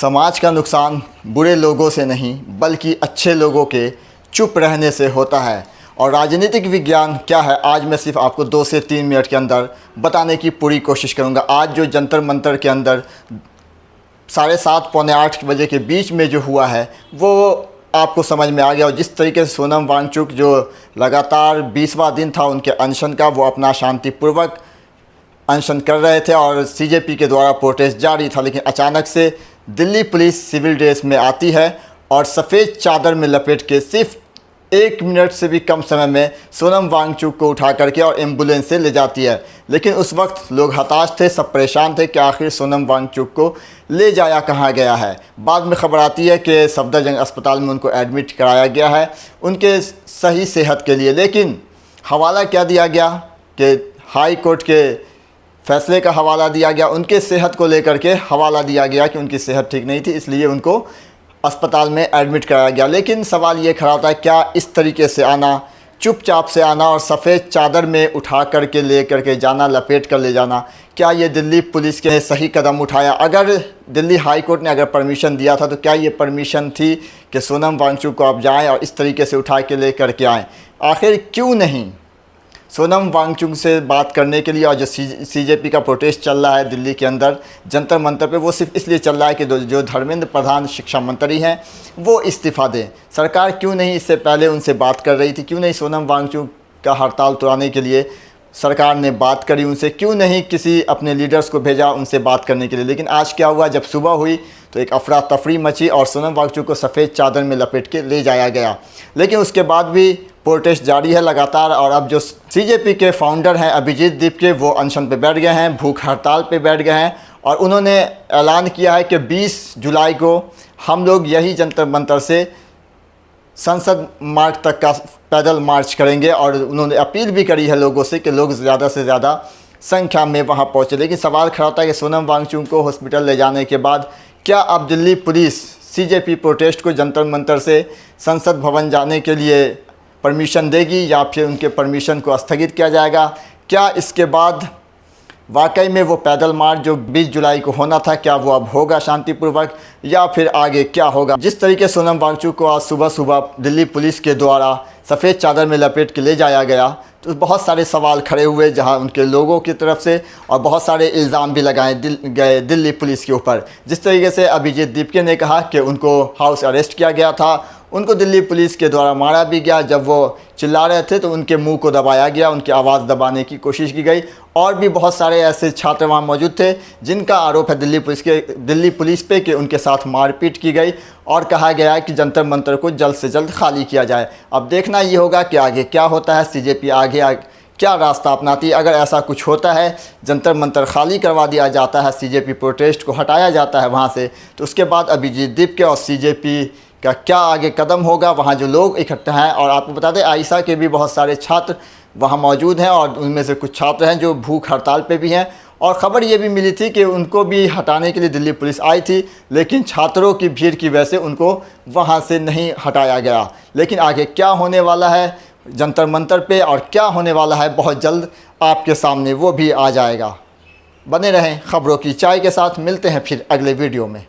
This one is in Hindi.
समाज का नुकसान बुरे लोगों से नहीं बल्कि अच्छे लोगों के चुप रहने से होता है। और राजनीतिक विज्ञान क्या है, आज मैं सिर्फ आपको 2 से 3 मिनट के अंदर बताने की पूरी कोशिश करूंगा। आज जो जंतर मंतर के अंदर 7:30 पौने 8 बजे के बीच में जो हुआ है वो आपको समझ में आ गया। और जिस तरीके से सोनम वांगचुक जो लगातार 20वां दिन था उनके अनशन का, वो अपना शांतिपूर्वक अनशन कर रहे थे और सीजेपी के द्वारा प्रोटेस्ट जारी था। लेकिन अचानक से दिल्ली पुलिस सिविल ड्रेस में आती है और सफ़ेद चादर में लपेट के सिर्फ 1 मिनट से भी कम समय में सोनम वांगचुक को उठा करके और एम्बुलेंस से ले जाती है। लेकिन उस वक्त लोग हताश थे, सब परेशान थे कि आखिर सोनम वांगचुक को ले जाया कहाँ गया है। बाद में खबर आती है कि सफदरजंग अस्पताल में उनको एडमिट कराया गया है उनके सही सेहत के लिए। लेकिन हवाला क्या दिया गया कि हाई कोर्ट के फैसले का हवाला दिया गया, उनके सेहत को लेकर के हवाला दिया गया कि उनकी सेहत ठीक नहीं थी, इसलिए उनको अस्पताल में एडमिट कराया गया। लेकिन सवाल ये खड़ा होता है, क्या इस तरीके से आना, चुपचाप से आना और सफ़ेद चादर में उठा करके ले करके जाना, लपेट कर ले जाना, क्या ये दिल्ली पुलिस के सही कदम उठाया? अगर दिल्ली हाई कोर्ट ने अगर परमिशन दिया था तो क्या ये परमिशन थी कि सोनम वांगचुक को आप जाएँ और इस तरीके से उठा के ले करके आएँ? आखिर क्यों नहीं सोनम वांगचुक से बात करने के लिए? और जो सीजेपी का प्रोटेस्ट चल रहा है दिल्ली के अंदर जंतर मंतर पे, वो सिर्फ इसलिए चल रहा है कि जो धर्मेंद्र प्रधान शिक्षा मंत्री हैं वो इस्तीफ़ा दें। सरकार क्यों नहीं इससे पहले उनसे बात कर रही थी? क्यों नहीं सोनम वांगचुक का हड़ताल तोड़ने के लिए सरकार ने बात करी उनसे? क्यों नहीं किसी अपने लीडर्स को भेजा उनसे बात करने के लिए? लेकिन आज क्या हुआ, जब सुबह हुई तो एक अफरा तफरी मची और सोनम वांगचुक को सफ़ेद चादर में लपेट के ले जाया गया। लेकिन उसके बाद भी प्रोटेस्ट जारी है लगातार। और अब जो सीजेपी के फाउंडर हैं अभिजीत दीपके, वो अनशन पे बैठ गए हैं, भूख हड़ताल पे बैठ गए हैं और उन्होंने ऐलान किया है कि 20 जुलाई को हम लोग यही जंतर मंतर से संसद मार्ग तक का पैदल मार्च करेंगे। और उन्होंने अपील भी करी है लोगों से कि लोग ज़्यादा से ज़्यादा संख्या में वहाँ पहुँचे। लेकिन सवाल खड़ा होता है कि सोनम वांगचुक को हॉस्पिटल ले जाने के बाद क्या अब दिल्ली पुलिस सीजेपी प्रोटेस्ट को जंतर मंतर से संसद भवन जाने के लिए परमिशन देगी या फिर उनके परमिशन को स्थगित किया जाएगा? क्या इसके बाद वाकई में वो पैदल मार्च जो 20 जुलाई को होना था, क्या वो अब होगा शांतिपूर्वक या फिर आगे क्या होगा? जिस तरीके सोनम वांगचुक को आज सुबह सुबह दिल्ली पुलिस के द्वारा सफ़ेद चादर में लपेट के ले जाया गया तो बहुत सारे सवाल खड़े हुए जहां उनके लोगों की तरफ से, और बहुत सारे इल्ज़ाम भी लगाए गए दिल्ली पुलिस के ऊपर। जिस तरीके से अभिजीत दीपके ने कहा कि उनको हाउस अरेस्ट किया गया था, उनको दिल्ली पुलिस के द्वारा मारा भी गया, जब वो चिल्ला रहे थे तो उनके मुंह को दबाया गया, उनकी आवाज़ दबाने की कोशिश की गई। और भी बहुत सारे ऐसे छात्र वहाँ मौजूद थे जिनका आरोप है दिल्ली पुलिस पे कि उनके साथ मारपीट की गई और कहा गया है कि जंतर मंतर को जल्द से जल्द खाली किया जाए। अब देखना ये होगा कि आगे क्या होता है, सीजेपी आगे क्या रास्ता अपनाती है। अगर ऐसा कुछ होता है, जंतर मंतर खाली करवा दिया जाता है, सीजेपी प्रोटेस्ट को हटाया जाता है वहाँ से, तो उसके बाद अभिजीत दीपके और सीजेपी का क्या आगे कदम होगा? वहाँ जो लोग इकट्ठा हैं, और आपको बता दें आईसा के भी बहुत सारे छात्र वहाँ मौजूद हैं और उनमें से कुछ छात्र हैं जो भूख हड़ताल पे भी हैं। और ख़बर ये भी मिली थी कि उनको भी हटाने के लिए दिल्ली पुलिस आई थी, लेकिन छात्रों की भीड़ की वजह से उनको वहाँ से नहीं हटाया गया। लेकिन आगे क्या होने वाला है जंतर मंतर पे और क्या होने वाला है बहुत जल्द आपके सामने वो भी आ जाएगा। बने रहें खबरों की चाय के साथ, मिलते हैं फिर अगले वीडियो में।